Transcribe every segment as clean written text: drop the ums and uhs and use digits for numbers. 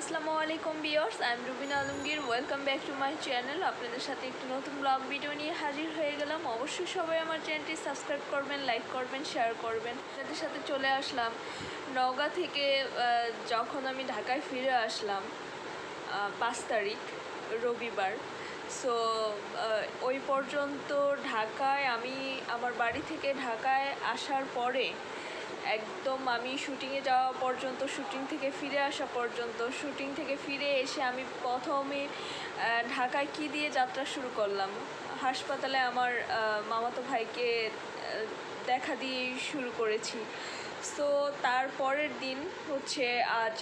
আসসালামু আলাইকুম viewers, I am Rubina Alamgir. Welcome back to my channel. আপনাদের সাথে একটি নতুন ব্লগ ভিডিও নিয়ে হাজির হয়ে গেলাম। অবশ্যই সবাই আমার চ্যানেলটি সাবস্ক্রাইব করবেন, লাইক করবেন, শেয়ার করবেন। আপনাদের সাথে চলে আসলাম নওগাঁ থেকে। যখন আমি ঢাকায় ফিরে আসলাম 5 তারিখ রবিবার, সো ওই পর্যন্ত ঢাকায় আমি আমার বাড়ি থেকে ঢাকায় আসার পরে একদম আমি শুটিংয়ে যাওয়া পর্যন্ত, শুটিং থেকে ফিরে আসা পর্যন্ত, শুটিং থেকে ফিরে এসে আমি প্রথমে ঢাকায় কী দিয়ে যাত্রা শুরু করলাম, হাসপাতালে আমার মামাতো ভাইকে দেখা দিয়েই শুরু করেছি। সো তারপরের দিন হচ্ছে আজ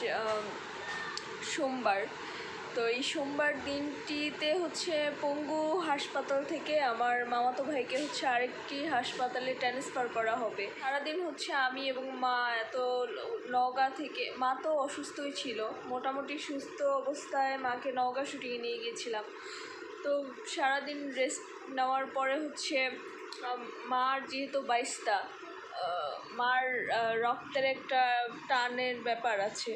সোমবার। তো এই সোমবার দিনটিতে হচ্ছে পঙ্গু হাসপাতাল থেকে আমার মামাতো ভাইকে হচ্ছে আরেকটি হাসপাতালে ট্রান্সফার করা হবে। সারাদিন হচ্ছে আমি এবং মা এত নওগাঁ থেকে, মা তো অসুস্থই ছিল, মোটামুটি সুস্থ অবস্থায় মাকে নওগাঁ শুটিংয়ে নিয়ে গিয়েছিলাম। তো সারাদিন রেস্ট নেওয়ার পরে হচ্ছে মার যেহেতু 22টা, মার রক্তের একটা টানের ব্যাপার আছে,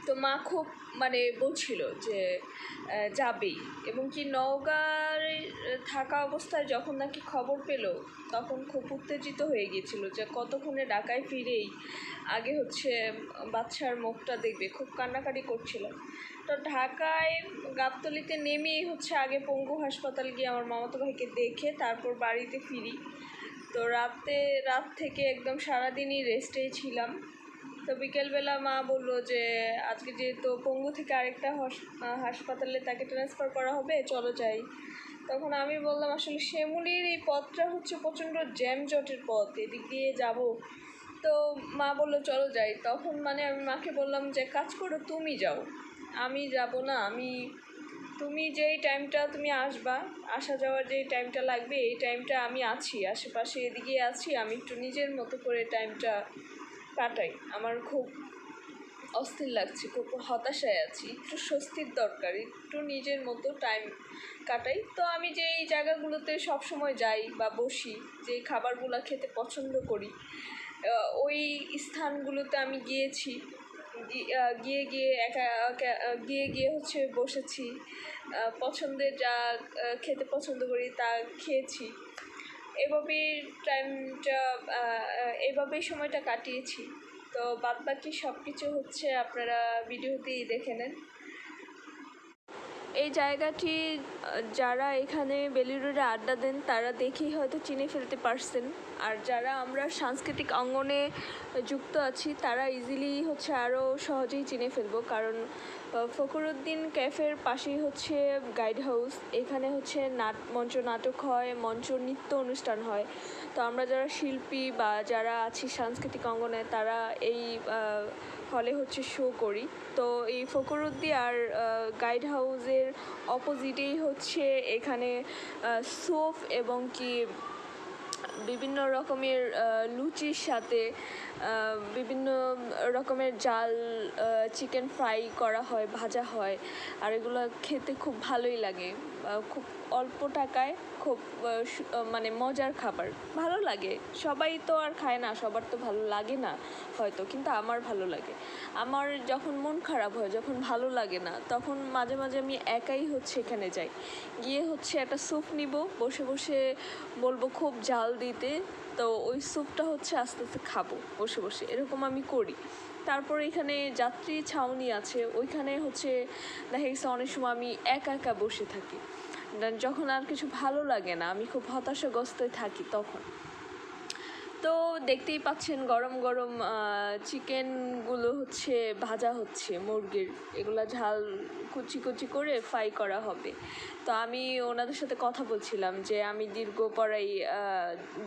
তো মা খুব বলছিল যে যাবেই, এবং কি নওগাঁয় থাকা অবস্থায় যখন নাকি খবর পেল তখন খুব উত্তেজিত হয়ে গিয়েছিল যে কতক্ষণে ঢাকায় ফিরেই আগে হচ্ছে বাচ্চার মুখটা দেখবে, খুব কান্নাকাটি করছিল। তো ঢাকায় গাবতলীতে নেমেই হচ্ছে আগে পঙ্গু হাসপাতাল গিয়ে আমার মামাতো ভাইকে দেখে তারপর বাড়িতে ফিরি। তো রাত থেকে একদম সারাদিনই রেস্টেই ছিলাম। তো বিকেলবেলা মা বললো যে আজকে যেহেতু পঙ্গু থেকে আরেকটা হাসপাতালে তাকে ট্রান্সফার করা হবে, চলো যাই। তখন আমি বললাম আসলে শ্যামলীর এই পথটা হচ্ছে প্রচণ্ড জ্যামজটের পথ, এদিক দিয়ে যাব। তো মা বললো চলো যাই। তখন আমি মাকে বললাম যে কাজ করো, তুমি যাও, আমি যাব না, তুমি যেই টাইমটা তুমি আসবা, আসা যাওয়ার যেই টাইমটা লাগবে এই টাইমটা আমি আছি আশেপাশে, এদিকে আছি, আমি একটু নিজের মতো করে টাইমটা কাটাই। আমার খুব অস্থির লাগছে, খুব হতাশায় আছি, একটু স্বস্তির দরকার, একটু নিজের মতো টাইম কাটাই। তো আমি যেই জায়গাগুলোতে সবসময় যাই বা বসি, যেই খাবারগুলো খেতে পছন্দ করি, ওই স্থানগুলোতে আমি গিয়েছি, গিয়ে হচ্ছে বসেছি, পছন্দের যা খেতে পছন্দ করি তা খেয়েছি। এভাবেই সময়টা কাটিয়েছি। তো বাদবাকি সব কিছু হচ্ছে আপনারা ভিডিওতেই দেখে নেন। এই জায়গাটি যারা এখানে বেলি রোডে আড্ডা দেন তারা দেখেই হয়তো চিনে ফেলতে পারছেন, আর যারা আমরা সাংস্কৃতিক অঙ্গনে যুক্ত আছি তারা ইজিলি হচ্ছে আরও সহজেই চিনে ফেলবো, কারণ ফখরুদ্দিন ক্যাফের পাশেই হচ্ছে গাইড হাউস। এখানে হচ্ছে মঞ্চ নাটক হয়, মঞ্চ নৃত্য অনুষ্ঠান হয়। তো আমরা যারা শিল্পী বা যারা আছি সাংস্কৃতিক অঙ্গনে তারা এই হলে হচ্ছে শো করি। তো এই ফখরুদ্দিন আর গাইড হাউসের অপোজিটেই হচ্ছে এখানে সোফ এবং কি বিভিন্ন রকমের লুচির সাথে বিভিন্ন রকমের জাল চিকেন ফ্রাই করা হয়, ভাজা হয়, আর এগুলো খেতে খুব ভালোই লাগে। খুব অল্প টাকায় খুব মজার খাবার, ভালো লাগে। সবাই তো আর খায় না, সবার তো ভালো লাগে না হয়তো, কিন্তু আমার ভালো লাগে। আমার যখন মন খারাপ হয়, যখন ভালো লাগে না, তখন মাঝে মাঝে আমি একাই হচ্ছে এখানে যাই, গিয়ে হচ্ছে একটা স্যুপ নিব, বসে বসে বলবো খুব জাল দিতে, তো ওই স্যুপটা হচ্ছে আস্তে আস্তে খাবো বসে বসে, এরকম আমি করি। তারপর এখানে যাত্রী ছাউনি আছে, ওইখানে হচ্ছে দেখা গেছে অনেক সময় আমি একা একা বসে থাকি, যখন আর কিছু ভালো লাগে না, আমি খুব হতাশাগ্রস্ত থাকি তখন। তো দেখতেই পাচ্ছেন গরম গরম চিকেনগুলো হচ্ছে ভাজা হচ্ছে, মুরগির, এগুলো ঝাল কুচি কুচি করে ফ্রাই করা হবে। তো আমি ওনাদের সাথে কথা বলছিলাম যে আমি দীর্ঘ পরাই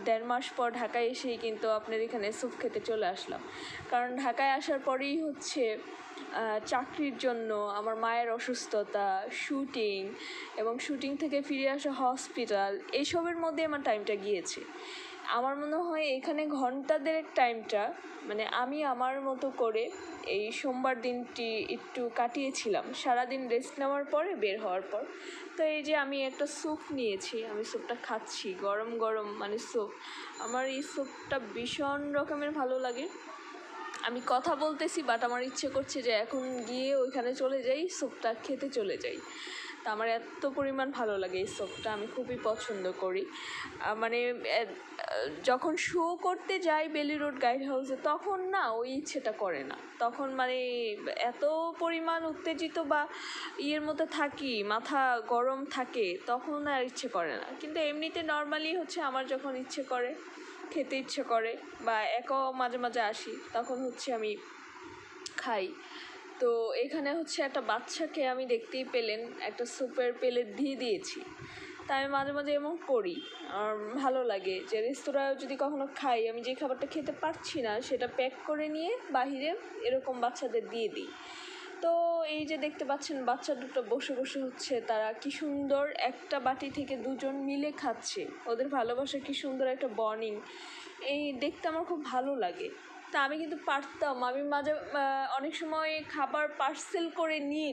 1.5 মাস পর ঢাকায় এসেই কিন্তু আপনার এখানে স্যুপ খেতে চলে আসলাম, কারণ ঢাকায় আসার পরেই হচ্ছে চাকরির জন্য, আমার মায়ের অসুস্থতা, শুটিং, এবং শুটিং থেকে ফিরে আসা হসপিটাল, এইসবের মধ্যে আমার টাইমটা গিয়েছে। আমার মনে হয় এখানে ঘন্টা দেড়েক টাইমটা আমি আমার মতো করে এই সোমবার দিনটি একটু কাটিয়েছিলাম, সারাদিন রেস্ট নেওয়ার পরে বের হওয়ার পর। তো এই যে আমি একটা স্যুপ নিয়েছি, আমি স্যুপটা খাচ্ছি, গরম গরম স্যুপ। আমার এই স্যুপটা ভীষণ রকমের ভালো লাগে। আমি কথা বলতেছি বাট আমার ইচ্ছে করছে যে এখন গিয়ে ওইখানে চলে যাই, স্যুপটা খেতে চলে যাই। তা আমার এত পরিমাণ ভালো লাগে এই স্যুপটা, আমি খুবই পছন্দ করি। মানে যখন শো করতে যাই বেলি রোড গাইড হাউসে তখন না ওই ইচ্ছেটা করে না, তখন মানে এত পরিমাণ উত্তেজিত বা ইয়ের মধ্যে থাকি, মাথা গরম থাকে, তখন আর ইচ্ছে করে না। কিন্তু এমনিতে নর্মালি হচ্ছে আমার যখন ইচ্ছে করে, খেতে ইচ্ছে করে বা একাও মাঝে মাঝে আসি, তখন হচ্ছে আমি খাই। তো এখানে হচ্ছে একটা বাচ্চাকে আমি দেখতেই পেলেন একটা স্যুপের প্লেট দিয়ে দিয়েছি। তা আমি মাঝে মাঝে এমন করি, আর ভালো লাগে যে রেস্তোরাঁয় যদি কখনো খাই, আমি যে খাবারটা খেতে পারছি না সেটা প্যাক করে নিয়ে বাহিরে এরকম বাচ্চাদের দিয়ে দিই। তো এই যে দেখতে পাচ্ছেন বাচ্চা দুটো বসে বসে হচ্ছে, তারা কি সুন্দর একটা বাটি থেকে দুজন মিলে খাচ্ছে, ওদের ভালোবাসা কি সুন্দর একটা বন্ডিং, এই দেখতে আমার খুব ভালো লাগে। তা আমি কিন্তু পারতাম, আমি মাঝে অনেক সময় খাবার পার্সেল করে নিয়ে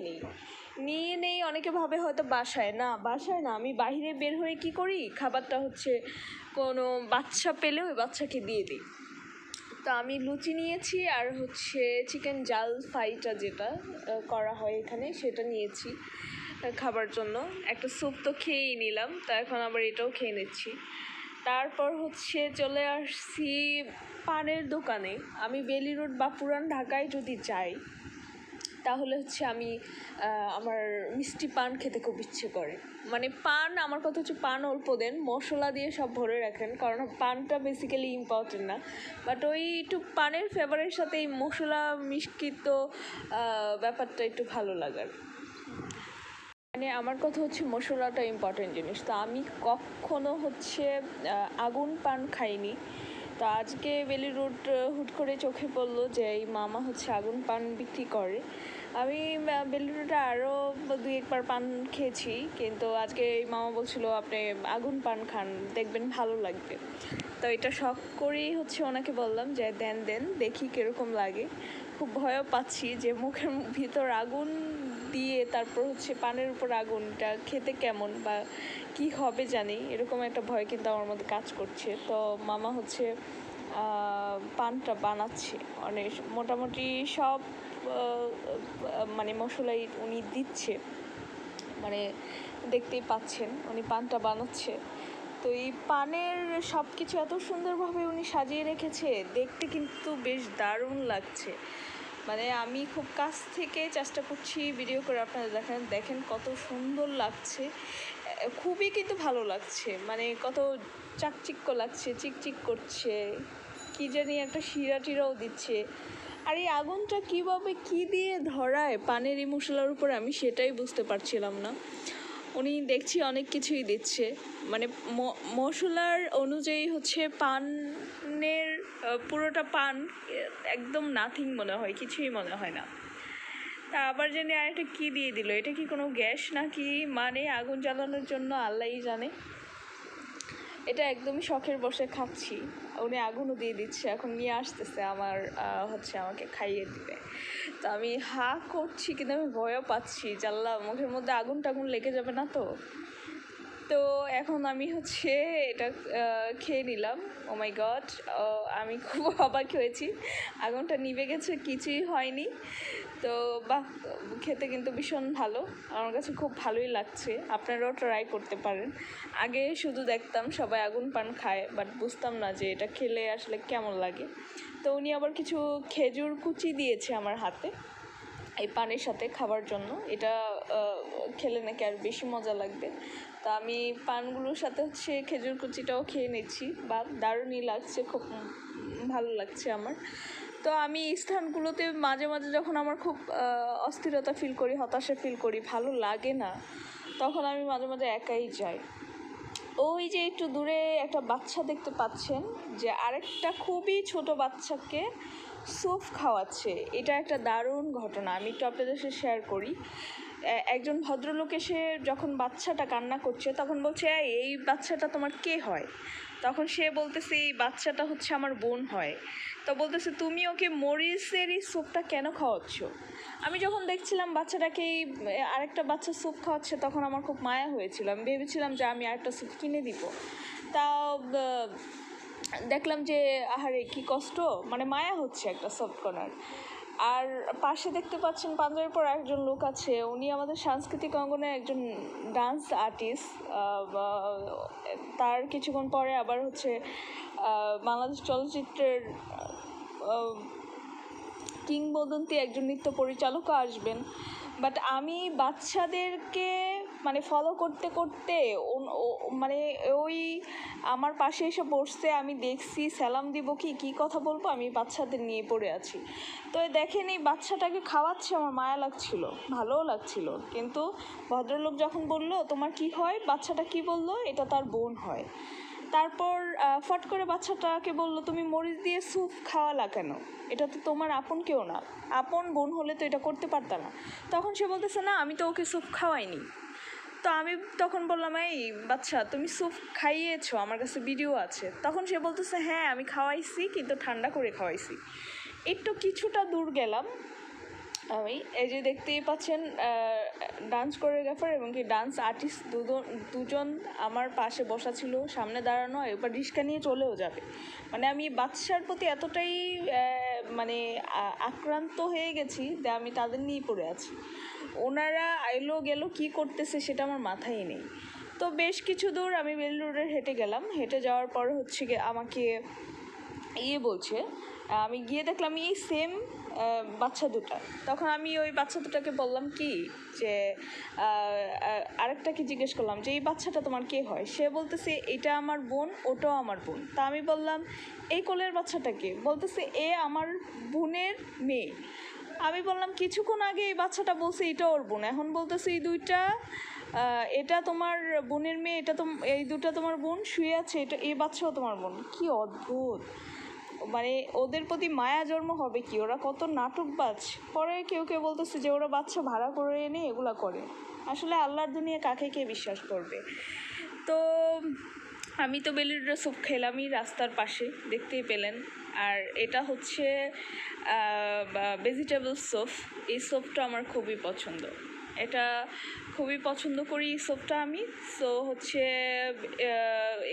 নেই অনেকে ভাবে হয়তো বাসায় না, আমি বাইরে বের হয়ে কি করি, খাবারটা হচ্ছে কোনো বাচ্চা পেলে ওই বাচ্চাকে দিয়ে দিই। তো আমি লুচি নিয়েছি আর হচ্ছে চিকেন জাল ফ্রাইটা যেটা করা হয় এখানে সেটা নিয়েছি খাবার জন্য। একটা স্যুপ তো খেয়েই নিলাম, তো এখন আবার এটাও খেয়ে নিচ্ছি। তারপর হচ্ছে চলে আসছি পানের দোকানে। আমি বেলি রোড বা পুরান ঢাকায় যদি যাই তাহলে হচ্ছে আমি আমার মিষ্টি পান খেতে খুব ইচ্ছে করে। মানে পান, আমার কথা হচ্ছে পান অল্প দেন, মশলা দিয়ে সব ভরে রাখেন, কারণ পানটা বেসিক্যালি ইম্পর্টেন্ট না, বাট ওই একটু পানের ফ্লেভারের সাথে এই মশলা মিশ্রিত ব্যাপারটা একটু ভালো লাগার। মানে আমার কথা হচ্ছে মশলাটা ইম্পর্টেন্ট জিনিস। তো আমি কখনো হচ্ছে আগুন পান খাইনি। তো আজকে বেলি রোড হুট করে চোখে পড়লো যে এই মামা হচ্ছে আগুন পান বিক্রি করে। আমি বেলি রোডে আরও 2-1বার পান খেয়েছি, কিন্তু আজকে এই মামা বলছিলো আপনি আগুন পান খান, দেখবেন ভালো লাগবে। তো এটা শখ করেই হচ্ছে ওনাকে বললাম যে দেন দেখি কীরকম লাগে। খুব ভয়ও পাচ্ছি যে মুখের ভিতর আগুন দিয়ে তারপর হচ্ছে পানের উপর আগুনটা খেতে কেমন বা কি হবে জানি, এরকম একটা ভয় কিন্তু আমার মধ্যে কাজ করছে। তো মামা হচ্ছে পানটা বানাচ্ছে, অনেক মোটামুটি সব মানে মশলাই উনি দিচ্ছে, মানে দেখতেই পাচ্ছেন উনি পানটা বানাচ্ছে। তো এই পানের সব কিছু এত সুন্দরভাবে উনি সাজিয়ে রেখেছে, দেখতে কিন্তু বেশ দারুণ লাগছে। মানে আমি খুব কাছ থেকে চেষ্টা করছি ভিডিও করে আপনারা দেখেন কত সুন্দর লাগছে, খুবই কিন্তু ভালো লাগছে, মানে কত চাকচিক্য লাগছে, চিকচিক করছে, কি জানি একটা শিরা টিরাও দিচ্ছে। আর এই আগুনটা কীভাবে কী দিয়ে ধরায় পানের এই মশলার উপরে, আমি সেটাই বুঝতে পারছিলাম না। উনি দেখছি অনেক কিছুই দিচ্ছে, মানে মশলার অনুযায়ী হচ্ছে পানের পুরোটা পান একদম নাথিং মনে হয়, কিছুই মনে হয় না। তা আবার জানি আরেকটা কী দিয়ে দিল, এটা কি কোনো গ্যাস নাকি, মানে আগুন জ্বালানোর জন্য আল্লাহই জানে। এটা একদমই শখের বসে খাচ্ছি, উনি আগুনও দিয়ে দিচ্ছে, এখন নিয়ে আসতেছে আমার হচ্ছে আমাকে খাইয়ে দিবে। তো আমি হা করছি কিন্তু আমি ভয়ও পাচ্ছি, জানলা মুখের মধ্যে আগুন টাগুন লেগে যাবে না তো। তো এখন আমি হচ্ছে এটা খেয়ে নিলাম। ও মাই গড, আমি খুব অবাক হয়েছি, আগুনটা নিভে গেছে, কিছুই হয়নি। তো বাহ, খেতে কিন্তু ভীষণ ভালো, আমার কাছে খুব ভালোই লাগছে, আপনারাও ট্রাই করতে পারেন। আগে শুধু দেখতাম সবাই আগুন পান খায়, বাট বুঝতাম না যে এটা খেলে আসলে কেমন লাগে। তো উনি আবার কিছু খেজুর কুচি দিয়েছে আমার হাতে এই পানের সাথে খাবার জন্য, এটা খেলে নাকি আর বেশি মজা লাগবে। তা আমি পানগুলোর সাথে হচ্ছে খেজুর কুচিটাও খেয়ে নিচ্ছি, বা দারুণই লাগছে, খুব ভালো লাগছে আমার। তো আমি এই স্থানগুলোতে মাঝে মাঝে যখন আমার খুব অস্থিরতা ফিল করি, হতাশা ফিল করি, ভালো লাগে না, তখন আমি মাঝে মাঝে একাই যাই। ওই যে একটু দূরে একটা বাচ্চা দেখতে পাচ্ছেন, যে আরেকটা খুবই ছোট বাচ্চাকে স্যুপ খাওয়াচ্ছে, এটা একটা দারুণ ঘটনা, আমি একটু আপনাদের সাথে শেয়ার করি। একজন ভদ্রলোক এসে যখন বাচ্চাটা কান্না করছে তখন বলছে এই বাচ্চাটা তোমার কে হয়, তখন সে বলতেছে এই বাচ্চাটা হচ্ছে আমার বোন হয়। তো বলতেছে তুমি ওকে মরিচের এই স্যুপটা কেন খাওয়াচ্ছ। আমি যখন দেখছিলাম বাচ্চাটাকে এই আরেকটা বাচ্চা স্যুপ খাওয়াচ্ছে তখন আমার খুব মায়া হয়েছিল, আমি ভেবেছিলাম যে আমি আরেকটা স্যুপ কিনে দিব। তা দেখলাম যে আহারে কি কষ্ট, মানে মায়া হচ্ছে একটা সফট কর্নার। আর পাশে দেখতে পাচ্ছেন পাঞ্জাবির পর একজন লোক আছে, উনি আমাদের সাংস্কৃতিক অঙ্গনে একজন ডান্স আর্টিস্ট। তার কিছুক্ষণ পরে আবার হচ্ছে বাংলাদেশ চলচ্চিত্রের কিংবদন্তি একজন নৃত্য পরিচালকও আসবেন। বাট আমি বাচ্চাদেরকে মানে ফলো করতে করতে মানে ওই আমার পাশে এসে বসতে আমি দেখছি, সালাম দিব কি কথা বলবো, আমি বাচ্চাদের নিয়ে পড়ে আছি। তো দেখেন এই বাচ্চাটাকে খাওয়াচ্ছে, আমার মায়া লাগছিল, ভালোও লাগছিল। কিন্তু ভদ্রলোক যখন বলল তোমার কি হয়, বাচ্চাটা কি বলল, এটা তার বোন হয়। তারপর ফট করে বাচ্চাটাকে বললো তুমি মরিচ দিয়ে স্যুপ খাওয়ালা কেন, এটা তো তোমার আপন কেউ না, আপন বোন হলে তো এটা করতে পারতা না। তখন সে বলতেছে না আমি তো ওকে স্যুপ খাওয়াইনি। তো আমি তখন বললাম এই বাচ্চা তুমি স্যুপ খাইয়েছো, আমার কাছে ভিডিও আছে। তখন সে বলতেছে হ্যাঁ আমি খাওয়াইছি, কিন্তু ঠান্ডা করে খাওয়াইছি। একটু কিছুটা দূর গেলাম আমি, এই যে দেখতেই পাচ্ছেন ডান্স কোরিওগ্রাফার এবং কি ডান্স আর্টিস্ট দুজন আমার পাশে বসা ছিল, সামনে দাঁড়ানো, এবার রিস্কা নিয়ে চলেও যাবে। মানে আমি বাচ্চার প্রতি এতটাই মানে আক্রান্ত হয়ে গেছি যে আমি তাদের নিয়েই পড়ে আছি। ওনারা আইলো গেল কি করতেছে সেটা আমার মাথায় নেই। তো বেশ কিছু দূর আমি বেল রোডে হেঁটে গেলাম, হেঁটে যাওয়ার পর হচ্ছে গিয়ে আমাকে বলছে, আমি গিয়ে দেখলাম এই সেম বাচ্চা দুটা। তখন আমি ওই বাচ্চা দুটাকে বললাম কি যে আরেকটাকে জিজ্ঞেস করলাম যে এই বাচ্চাটা তোমার কে হয়। সে বলতেছে এটা আমার বোন, ওটাও আমার বোন। তা আমি বললাম এই কোলের বাচ্চাটাকে, বলতেছে এ আমার বোনের মেয়ে। আমি বললাম কিছুক্ষণ আগে এই বাচ্চাটা বলছে এটা ওর বোন, এখন বলতেছে এই দুইটা এটা তোমার বোনের মেয়ে, এটা তো এই দুটা তোমার বোন শুয়ে আছে, এটা এই বাচ্চাও তোমার বোন। কি অদ্ভুত, মানে ওদের প্রতি মায়া জন্ম হবে কি, ওরা কত নাটকবাজ। পরে কেউ কেউ বলতেছে যে ওরা বাচ্চা ভাড়া করে এনে এগুলা করে। আসলে আল্লাহর দুনিয়া কাকে কে বিশ্বাস করবে। তো আমি তো বেলুড়ের স্যুপ খেলামই রাস্তার পাশে, দেখতেই পেলেন। আর এটা হচ্ছে ভেজিটেবল স্যুপ। এই স্যুপটা আমার খুবই পছন্দ, এটা খুবই পছন্দ করি এই স্যুপটা আমি। সো হচ্ছে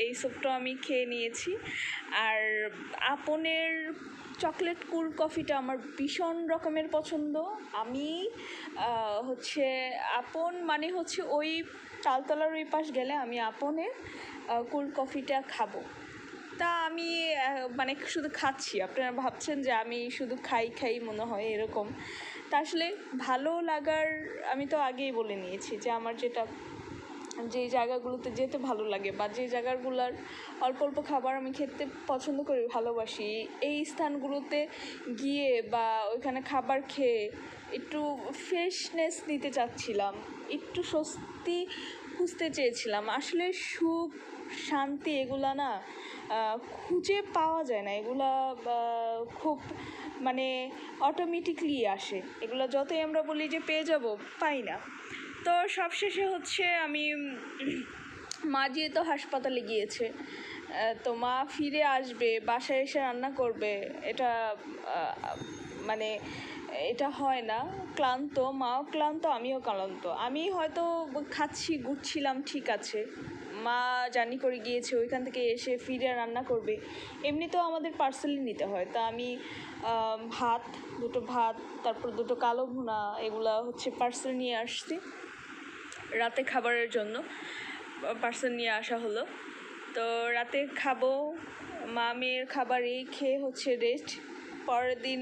এই স্যুপটা আমি খেয়ে নিয়েছি। আর আপনের চকলেট কুল কফিটা আমার ভীষণ রকমের পছন্দ। আমি হচ্ছে আপন মানে হচ্ছে ওই চালতলার ওই পাশ গেলে আমি আপনের কুল কফিটা খাবো। তা আমি মানে শুধু খাচ্ছি, আপনারা ভাবছেন যে আমি শুধু খাই মনে হয় এরকম। তা আসলে ভালো লাগার আমি তো আগেই বলে নিয়েছি যে আমার যে জায়গাগুলোতে যেতে ভালো লাগে বা যে জায়গাগুলোর অল্প অল্প খাবার আমি খেতে পছন্দ করি, ভালোবাসি, এই স্থানগুলোতে গিয়ে বা ওইখানে খাবার খেয়ে একটু ফ্রেশনেস নিতে চাচ্ছিলাম, একটু স্বস্তি খুঁজতে চেয়েছিলাম। আসলে সুখ শান্তি এগুলা না খুঁজে পাওয়া যায় না, এগুলা খুব মানে অটোমেটিকলি আসে, এগুলো যতই আমরা বলি যে পেয়ে যাব, পাই না। তো সবশেষে হচ্ছে আমি মা যেহেতু হাসপাতালে গিয়েছে, তো মা ফিরে আসবে, বাসায় এসে রান্না করবে, এটা মানে এটা হয় না। ক্লান্ত, মাও ক্লান্ত, আমিও ক্লান্ত। আমি হয়তো খাচ্ছি ঘুরছিলাম ঠিক আছে, মা জার্নি করে গিয়েছে, ওইখান থেকে এসে ফিরে রান্না করবে, এমনিতেও আমাদের পার্সেলই নিতে হয়। তা আমি দুটো ভাত তারপর দুটো কালো ভুনা এগুলা হচ্ছে পার্সেল নিয়ে আসছি রাতে খাবারের জন্য, পার্সেল নিয়ে আসা হলো। তো রাতে খাবো, মা মেয়ের খাবার এই খেয়ে হচ্ছে রেস্ট। পরের দিন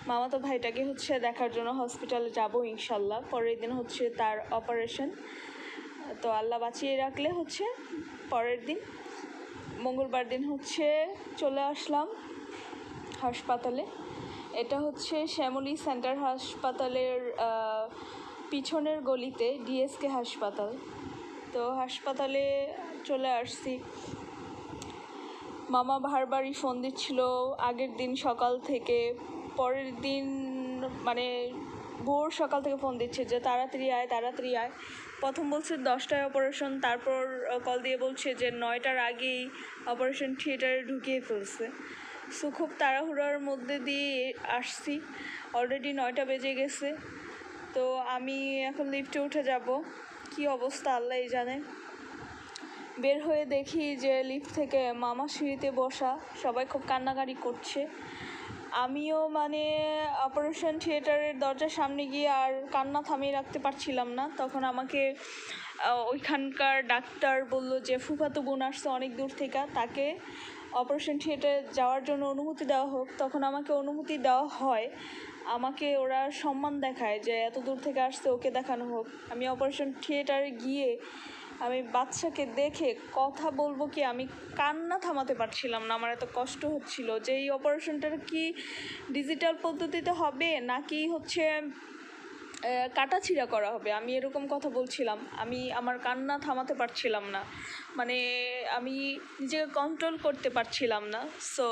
মামাতো ভাইটাকে হচ্ছে দেখার জন্য হসপিটালে যাব ইনশাল্লাহ। পরের দিন হচ্ছে তার অপারেশন, তো আল্লাহ বাঁচিয়ে রাখলে হচ্ছে পরের দিন মঙ্গলবার দিন হচ্ছে চলে আসলাম হাসপাতালে। এটা হচ্ছে শ্যামলী সেন্টার হাসপাতালের পিছনের গলিতে ডিএসকে হাসপাতাল। তো হাসপাতালে চলে আসছি। মামা বারবারই ফোন দিচ্ছিল আগের দিন সকাল থেকে, পরের দিন মানে ভোর সকাল থেকে ফোন দিচ্ছে যে তাড়াতাড়ি আয়। প্রথম বলছে 10টায় অপারেশন, তারপর কল দিয়ে বলছে যে 9টার আগেই অপারেশন থিয়েটারে ঢুকিয়ে ফেলছে। সো খুব তাড়াহুড়ার মধ্যে দিয়ে আসছি, অলরেডি 9টা বেজে গেছে। তো আমি এখন লিফটে উঠে যাব, কি অবস্থা আল্লাহই জানে। বের হয়ে দেখি যে লিফট থেকে মামা সিঁড়িতে বসা, সবাই খুব কান্নাকাটি করছে। আমিও মানে অপারেশন থিয়েটারের দরজার সামনে গিয়ে আর কান্না থামিয়ে রাখতে পারছিলাম না। তখন আমাকে ওইখানকার ডাক্তার বলল যে ফুফাতো বোন আসছে অনেক দূর থেকে, তাকে অপারেশন থিয়েটারে যাওয়ার জন্য অনুমতি দেওয়া হোক। তখন আমাকে অনুমতি দেওয়া হয়, আমাকে ওরা সম্মান দেখায় যে এত দূর থেকে আসছে, ওকে দেখানো হোক। আমি অপারেশন থিয়েটারে গিয়ে আমি বাচ্চাকে দেখে কথা বলবো কি, আমি কান্না থামাতে পারছিলাম না, আমার এত কষ্ট হচ্ছিল যে এই অপারেশনটা কি ডিজিটাল পদ্ধতিতে হবে নাকি হচ্ছে কাটাছিঁড়া করা হবে, আমি এরকম কথা বলছিলাম। আমি আমার কান্না থামাতে পারছিলাম না, মানে আমি নিজেকে কন্ট্রোল করতে পারছিলাম না। সো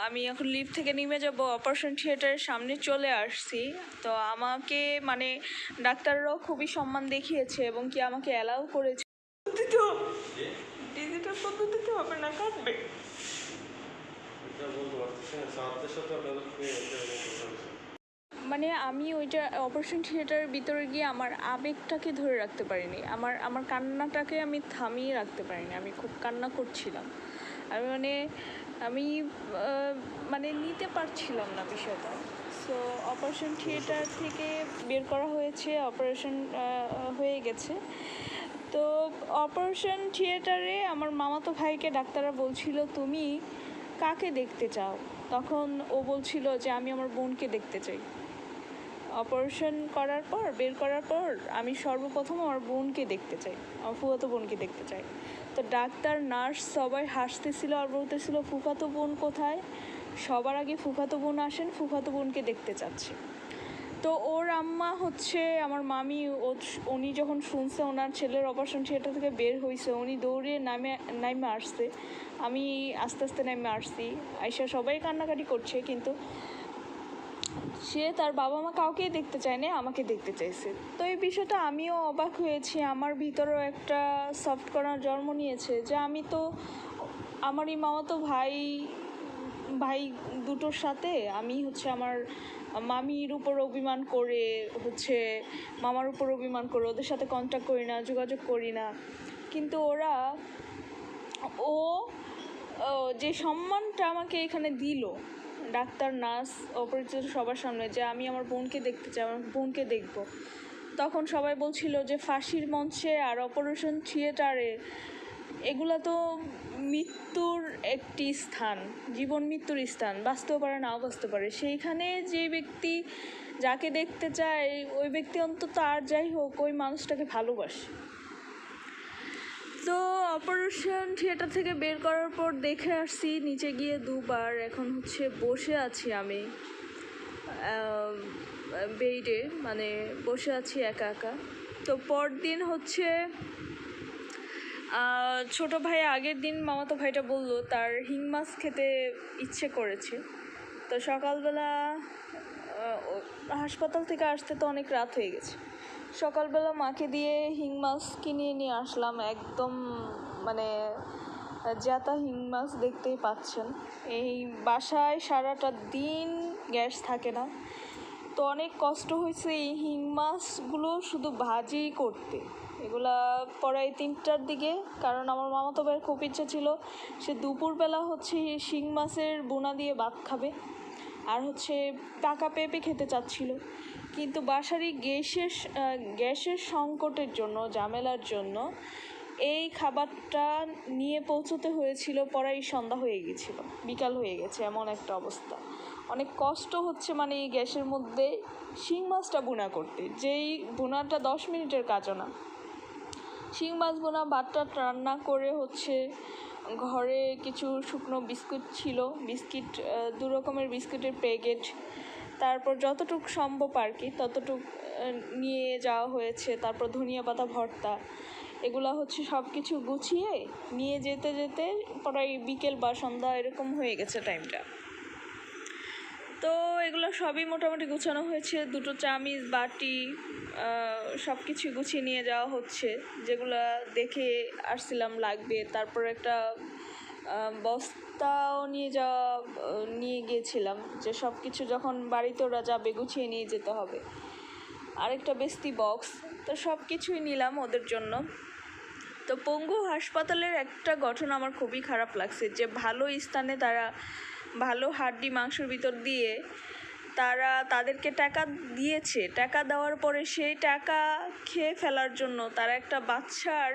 আমি এখন লিফট থেকে নেমে যাব, অপারেশন থিয়েটারের সামনে চলে আসছি। তো আমাকে মানে ডাক্তাররাও খুবই সম্মান দেখিয়েছে এবং কি আমাকে অ্যালাউ করেছে। ডিজিটাল পদ্ধতিতে হবে না, কাটবে। মানে আমি ওইটা অপারেশন থিয়েটারের ভিতরে গিয়ে আমার আবেগটাকে ধরে রাখতে পারিনি, আমার কান্নাটাকে আমি থামিয়ে রাখতে পারিনি। আমি খুব কান্না করছিলাম, আমি মানে নিতে পারছিলাম না বিষয়টা। সো অপারেশন থিয়েটার থেকে বের করা হয়েছে, অপারেশন হয়ে গেছে। তো অপারেশন থিয়েটারে আমার মামাতো ভাইকে ডাক্তাররা বলছিল তুমি কাকে দেখতে চাও, তখন ও বলছিল যে আমি আমার বোনকে দেখতে চাই। অপারেশন করার পর বের করার পর আমি সর্বপ্রথম আমার বোনকে দেখতে চাই, আমার ফুফাতো বোনকে দেখতে চাই। তো ডাক্তার নার্স সবাই হাসতেছিল আর বলতেছিল ফুফাতো বোন কোথায়, সবার আগে ফুফাতো বোন আসেন, ফুফাতো বোনকে দেখতে চাচ্ছে। তো ওর আম্মা হচ্ছে আমার মামি, উনি যখন শুনছে ওনার ছেলের অপারেশন থিয়েটার থেকে বের হয়েছে, উনি দৌড়ে নামে আসছে। আমি আস্তে আস্তে নেমে আসছি, আইসা সবাই কান্নাকাটি করছে, কিন্তু সে তার বাবা মা কাউকেই দেখতে চায়নি, আমাকে দেখতে চাইছে। তো এই বিষয়টা আমিও অবাক হয়েছি, আমার ভিতরেও একটা সফট কর্নার জন্ম নিয়েছে যে আমি তো আমার এই মামাতো ভাই দুটোর সাথে আমি হচ্ছে আমার মামির উপর অভিমান করে হচ্ছে মামার উপর অভিমান করে ওদের সাথে কন্ট্যাক্ট করি না, যোগাযোগ করি না। কিন্তু ও যে সম্মানটা আমাকে এখানে দিল ডাক্তার নার্স অপরিচিত সবার সামনে, যে আমি আমার বোনকে দেখতে চাই, আমার বোনকে দেখব, তখন সবাই বলছিল যে ফাঁসির মঞ্চে আর অপারেশন থিয়েটারে এগুলা তো মৃত্যুর একটি স্থান, জীবন মৃত্যুর স্থান, বাঁচতেও পারে নাও বাঁচতে পারে। সেইখানে যে ব্যক্তি যাকে দেখতে চায় ওই ব্যক্তি অন্তত আর যাই হোক ওই মানুষটাকে ভালোবাসে। তো অপারেশন থিয়েটার থেকে বের করার পর দেখে আসছি নিচে গিয়ে দুবার, এখন হচ্ছে বসে আছি আমি বেডে, মানে বসে আছি একা একা। তো পরদিন হচ্ছে ছোটো ভাই আগের দিন মামাতো ভাইটা বললো তার হিং মাছ খেতে ইচ্ছে করেছে। তো সকালবেলা হাসপাতাল থেকে আসতে তো অনেক রাত হয়ে গেছে, সকালবেলা মাকে দিয়ে হিং মাছ কিনে নিয়ে আসলাম, একদম মানে জ্যাতা হিং মাছ দেখতেই পাচ্ছেন। এই বাসায় সারাটা দিন গ্যাস থাকে না, তো অনেক কষ্ট হয়েছে এই হিং মাছগুলো শুধু ভাজি করতে। এগুলা পড়াই 3টার দিকে, কারণ আমার মামাতো ভাইয়ের খুব ইচ্ছা ছিল সে দুপুরবেলা হচ্ছে শিং মাছের বোনা দিয়ে ভাত খাবে, আর হচ্ছে পাকা পেঁপে খেতে চাচ্ছিল। কিন্তু বাসারই গ্যাসের সংকটের জন্য, ঝামেলার জন্য এই খাবারটা নিয়ে পৌঁছতে হয়েছিল পড়াই সন্ধ্যা হয়ে গেছিল, বিকাল হয়ে গেছে, এমন একটা অবস্থা। অনেক কষ্ট হচ্ছে মানে এই গ্যাসের মধ্যে শিং মাছটা বোনা করতে, যেই বোনাটা 10 মিনিটের কাজও না। শিং মাছ বোনা ভাতটা রান্না করে হচ্ছে ঘরে কিছু শুকনো বিস্কুট ছিল, বিস্কিট 2 রকমের বিস্কুটের প্যাকেট, তারপর যতটুকু সম্ভব আর কি ততটুক নিয়ে যাওয়া হয়েছে। তারপর ধনিয়া পাতা ভর্তা, এগুলো হচ্ছে সব কিছু গুছিয়ে নিয়ে যেতে যেতে প্রায় বিকেল বা সন্ধ্যা এরকম হয়ে গেছে টাইমটা। তো এগুলো সবই মোটামুটি গুছানো হয়েছে, 2টো চামিচ বাটি সব কিছু গুছিয়ে নিয়ে যাওয়া হচ্ছে, যেগুলো দেখে আসছিলাম লাগবে। তারপর একটা বস্তাও নিয়ে গিয়েছিলাম, যে সব কিছু যখন বাড়িতে ওরা যাবে গুছিয়ে নিয়ে যেতে হবে। আরেকটা বেস্তি বক্স, তো সব কিছুই নিলাম ওদের জন্য। তো তো পঙ্গু হাসপাতালের একটা ঘটনা আমার খুবই খারাপ লাগছে, যে ভালো স্থানে তারা ভালো হাড্ডি মাংসের ভিতর দিয়ে তারা তাদেরকে টাকা দিয়েছে, টাকা দেওয়ার পরে সেই টাকা খেয়ে ফেলার জন্য তারা একটা বাচ্চার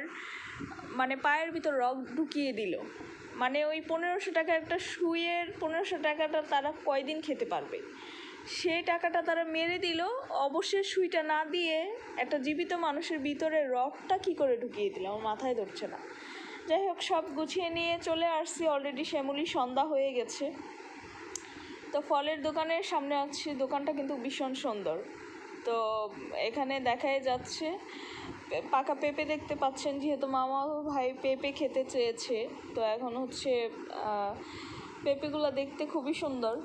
মানে পায়ের ভিতর রক ঢুকিয়ে দিল। মানে ওই 1500 টাকা একটা সুইয়ের 1500 টাকাটা তারা কয়দিন খেতে পারবে, সেই টাকাটা তারা মেরে দিল, অবশ্যই সুইটা না দিয়ে একটা জীবিত মানুষের ভিতরে রকটা কী করে ঢুকিয়ে দিল আমার মাথায় ধরছে না। যাই হোক, সব গুছিয়ে নিয়ে চলে আসছি, অলরেডি শ্যামলী সন্ধ্যা হয়ে গেছে। তো ফলের দোকানের সামনে আছি, দোকানটা কিন্তু ভীষণ সুন্দর। তো এখানে দেখাই যাচ্ছে পাকা পেঁপে দেখতে পাচ্ছেন, যেহেতু মামা ভাই পেঁপে খেতে চেয়েছে। তো এখন হচ্ছে পেঁপেগুলো দেখতে খুবই সুন্দর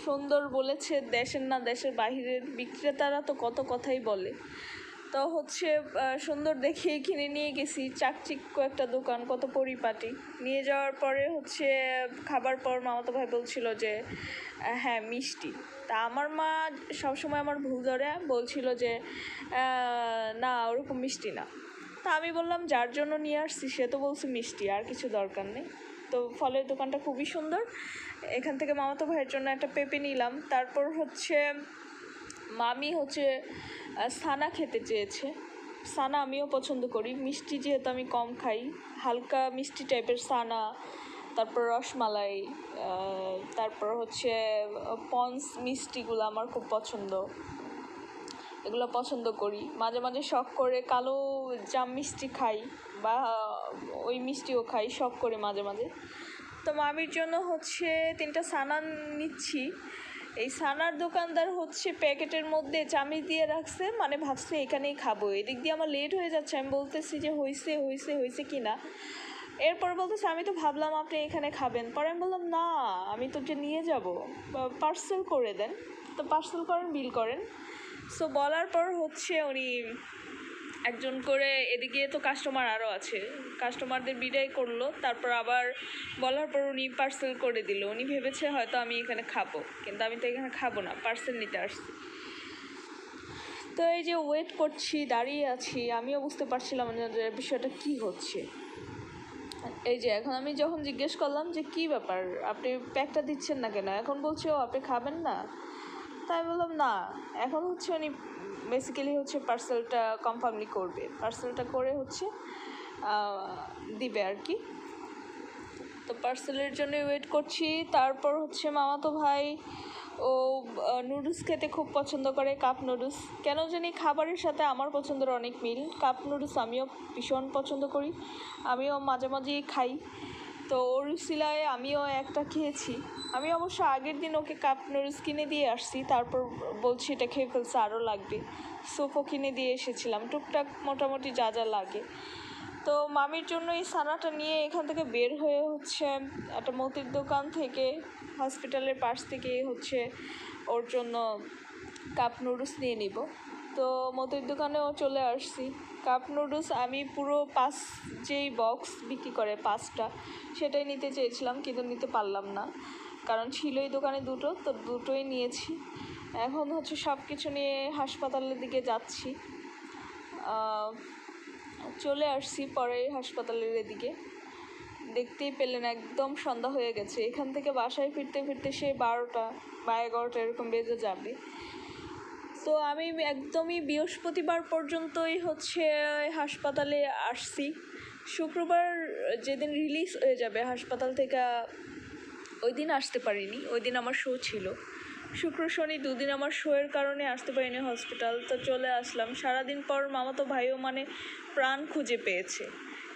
সুন্দর বলেছে, দেশের না দেশের বাহিরের বিক্রেতারা তো কত কথাই বলে। তো হচ্ছে সুন্দর দেখে কিনে নিয়ে গেছি, চাকচিক্য একটা দোকান, কত পরিপাটি। নিয়ে যাওয়ার পরে হচ্ছে খাবার পর মামাতো ভাই বলছিল যে হ্যাঁ মিষ্টি। তা আমার মা সবসময় আমার ভুল ধরে বলছিল যে না ওরকম মিষ্টি না। তা আমি বললাম যার জন্য নিয়ে আসছি সে তো বলছে মিষ্টি, আর কিছু দরকার নেই। তো ফলের দোকানটা খুবই সুন্দর। এখান থেকে মামাতো ভাইয়ের জন্য একটা পেঁপে নিলাম। তারপর হচ্ছে মামি হচ্ছে সানা খেতে চেয়েছে। সানা আমিও পছন্দ করি, মিষ্টি যেহেতু আমি কম খাই, হালকা মিষ্টি টাইপের সানা, তারপর রসমালাই, তারপর হচ্ছে পন্স মিষ্টিগুলো আমার খুব পছন্দ, এগুলো পছন্দ করি। মাঝে মাঝে শখ করে কালো জাম মিষ্টি খাই, বা ওই মিষ্টিও খাই শখ করে মাঝে মাঝে। তো মামির জন্য হচ্ছে 3টা সানা নিচ্ছি। এই সানার দোকানদার হচ্ছে প্যাকেটের মধ্যে চামিচ দিয়ে রাখছে, মানে ভাবছে এখানেই খাবো। এদিক দিয়ে আমার লেট হয়ে যাচ্ছে, আমি বলতেছি যে হয়েছে কি না। এরপর বলতেছে আমি তো ভাবলাম আপনি এখানে খাবেন। পরে আমি বললাম না, আমি তো যে নিয়ে যাব, পার্সেল করে দেন। তো পার্সেল করেন, বিল করেন। সো বলার পর হচ্ছে উনি একজন করে, এদিকে তো কাস্টমার আরও আছে, কাস্টমারদের বিদায় করলো। তারপর আবার বলার পর উনি পার্সেল করে দিল। উনি ভেবেছে হয়তো আমি এখানে খাবো, কিন্তু আমি তো এখানে খাবো না, পার্সেল নিতে আসছি। তো এই যে ওয়েট করছি, দাঁড়িয়ে আছি, আমিও বুঝতে পারছিলাম না যে বিষয়টা কী হচ্ছে। এই যে এখন আমি যখন জিজ্ঞেস করলাম যে কী ব্যাপার, আপনি প্যাকটা দিচ্ছেন না কেন, এখন বলছে ও আপনি খাবেন না। তাই বললাম না, এখন হচ্ছে উনি বেসিক্যালি হচ্ছে পার্সেলটা কনফার্মলি করবে, পার্সেলটা করে হচ্ছে দিবে আর কি। তো পার্সেলের জন্য ওয়েট করছি। তারপর হচ্ছে মামাতো ভাই ও নুডলস খেতে খুব পছন্দ করে, কাপ নুডলস। কেন জানি খাবারের সাথে আমার পছন্দের অনেক মিল, কাপ নুডলস আমিও ভীষণ পছন্দ করি, আমিও মাঝে মাঝেই খাই। তো ওর সিলায় আমিও একটা খেয়েছি। আমি অবশ্য আগের দিন ওকে কাপ নুডলস কিনে দিয়ে আসছি, তারপর বলছি এটা খেয়ে ফেলছে আরও লাগবে, সোফও কিনে দিয়ে এসেছিলাম, টুকটাক মোটামুটি যা যা লাগে। তো মামির জন্য এই সানাটা নিয়ে এখান থেকে বের হয়ে হচ্ছে একটা মতির দোকান থেকে, হসপিটালের পাশ থেকে হচ্ছে ওর জন্য কাপ নুডলস নিয়ে নিব। তো মতির দোকানেও চলে আসছি। কাপ নুডলস আমি পুরো 5 যেই বক্স বিক্রি করে 5টা, সেটাই নিতে চেয়েছিলাম, কিন্তু নিতে পারলাম না, কারণ ছিল এই দোকানে 2টো, তো 2টোই নিয়েছি। এখন হচ্ছে সব কিছু নিয়ে হাসপাতালের দিকে যাচ্ছি। চলে আসছি পরে হাসপাতালের এদিকে, দেখতেই পেলেন একদম সন্ধ্যা হয়ে গেছে। এখান থেকে বাসায় ফিরতে ফিরতে সেই 12টা বা 11টা এরকম বেজে যাবে। তো আমি একদমই বৃহস্পতিবার পর্যন্তই হচ্ছে হাসপাতালে আসছি। শুক্রবার যেদিন রিলিজ হয়ে যাবে হাসপাতাল থেকে, ওই দিন আসতে পারিনি, ওই দিন আমার শো ছিল। শুক্র শনি 2 দিন আমার শোয়ের কারণে আসতে পারিনি হসপিটাল। তো চলে আসলাম। সারাদিন পর মামাতো ভাইও মানে প্রাণ খুঁজে পেয়েছে,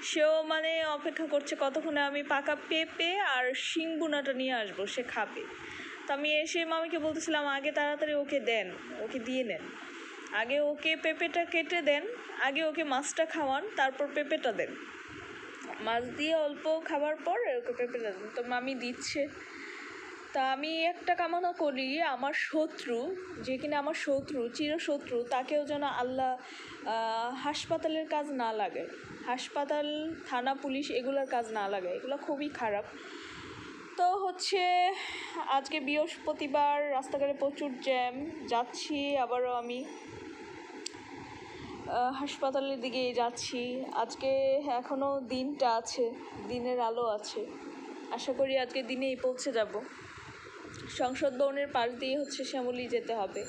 সেও মানে অপেক্ষা করছে কতক্ষণে আমি পাকা পেঁপে আর শিংবুনাটা নিয়ে আসবো, সে খাবে। তো আমি এসে মামিকে বলতেছিলাম আগে তাড়াতাড়ি ওকে দেন, ওকে দিয়ে নেন, আগে ওকে পেঁপেটা কেটে দেন, আগে ওকে মাছটা খাওয়ান, তারপর পেঁপেটা দেন, মাছ দিয়ে অল্প খাবার পর ওকে পেঁপেটা দেন। তো মামি দিচ্ছে। তা আমি একটা কামনা করি, আমার শত্রু, যে কিনা আমার শত্রু, চিরশত্রু, তাকেও যেন আল্লাহ হাসপাতালের কাজ না লাগে, হাসপাতাল, থানা, পুলিশ এগুলোর কাজ না লাগে, এগুলো খুবই খারাপ। তো হচ্ছে আজকে বৃহস্পতিবার, রাস্তাঘাটে প্রচুর জ্যাম, যাচ্ছি আবারও আমি। হাসপাতালের দিকে যাচ্ছি। আজকে এখনও দিনটা আছে, দিনের আলো আছে। আশা করি আজকে দিনেই পৌঁছে যাব। সংসদ ভবনের পাশ দিয়ে হচ্ছে শ্যামলী যেতে হবে।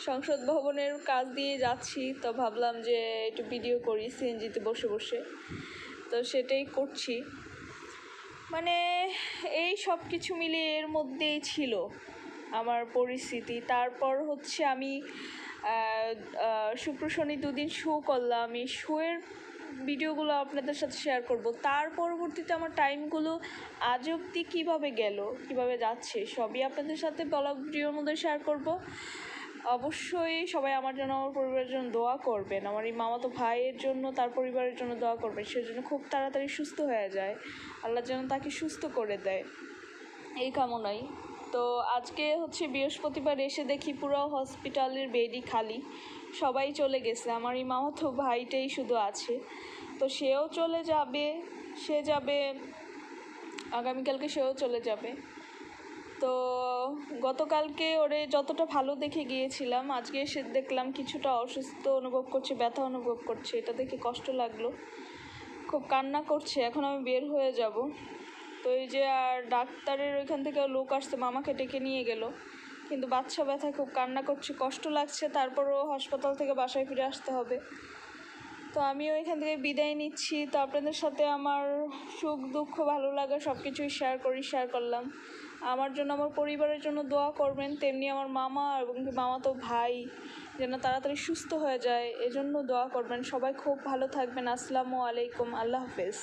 সংসদ ভবনের কাজ দিয়ে যাচ্ছি, তো ভাবলাম যে একটু ভিডিও করি সিএনজিতে বসে বসে, তো সেটাই করছি। মানে এই সব কিছু মিলিয়ে এর মধ্যেই ছিল আমার পরিস্থিতি। তারপর হচ্ছে আমি শুক্র শনি দুদিন শো করলাম। এই শোয়ের ভিডিওগুলো আপনাদের সাথে শেয়ার করব। তার পরবর্তীতে আমার টাইমগুলো আজ অবধি কীভাবে গেল, কীভাবে যাচ্ছে, সবই আপনাদের সাথে ব্লগ ভিডিওর মধ্যে শেয়ার করব। অবশ্যই সবাই আমার জন্য, আমার পরিবারের জন্য দোয়া করবেন। আমার এই মামাতো ভাইয়ের জন্য, তার পরিবারের জন্য দোয়া করবেন। সেজন্য খুব তাড়াতাড়ি সুস্থ হয়ে যায়, আল্লাহ যেন তাকে সুস্থ করে দেয়, এই কামনাই। তো আজকে হচ্ছে বৃহস্পতিবার, এসে দেখি পুরো হসপিটালের বেডই খালি, সবাই চলে গেছে। আমার এই মামাতো ভাইটাই শুধু আছে। তো সেও চলে যাবে, সে যাবে আগামীকালকে, সেও চলে যাবে। তো গতকালকে ওরে যতটা ভালো দেখে গিয়েছিলাম, আজকে এসে দেখলাম কিছুটা অসুস্থ অনুভব করছে, ব্যথা অনুভব করছে। এটা দেখে কষ্ট লাগলো, খুব কান্না করছে। এখন আমি বের হয়ে যাব। তো এই যে আর ডাক্তারের ওইখান থেকে লোক আসতে মামাকে ডেকে নিয়ে গেল, কিন্তু বাচ্চা ব্যথা খুব কান্না করছে, কষ্ট লাগছে। তারপরও হাসপাতাল থেকে বাসায় ফিরে আসতে হবে। তো আমিও এখান থেকে বিদায় নিচ্ছি। তো আপনাদের সাথে আমার সুখ দুঃখ ভালো লাগা সব কিছুই শেয়ার করলাম। আমার জন্য, আমার পরিবারের জন্য দোয়া করবেন। তেমনি আমার মামা এবং মামাতো ভাই যেন তাড়াতাড়ি সুস্থ হয়ে যায়, এজন্য দোয়া করবেন। সবাই খুব ভালো থাকবেন। আসসালামু আলাইকুম, আল্লাহ হাফেজ।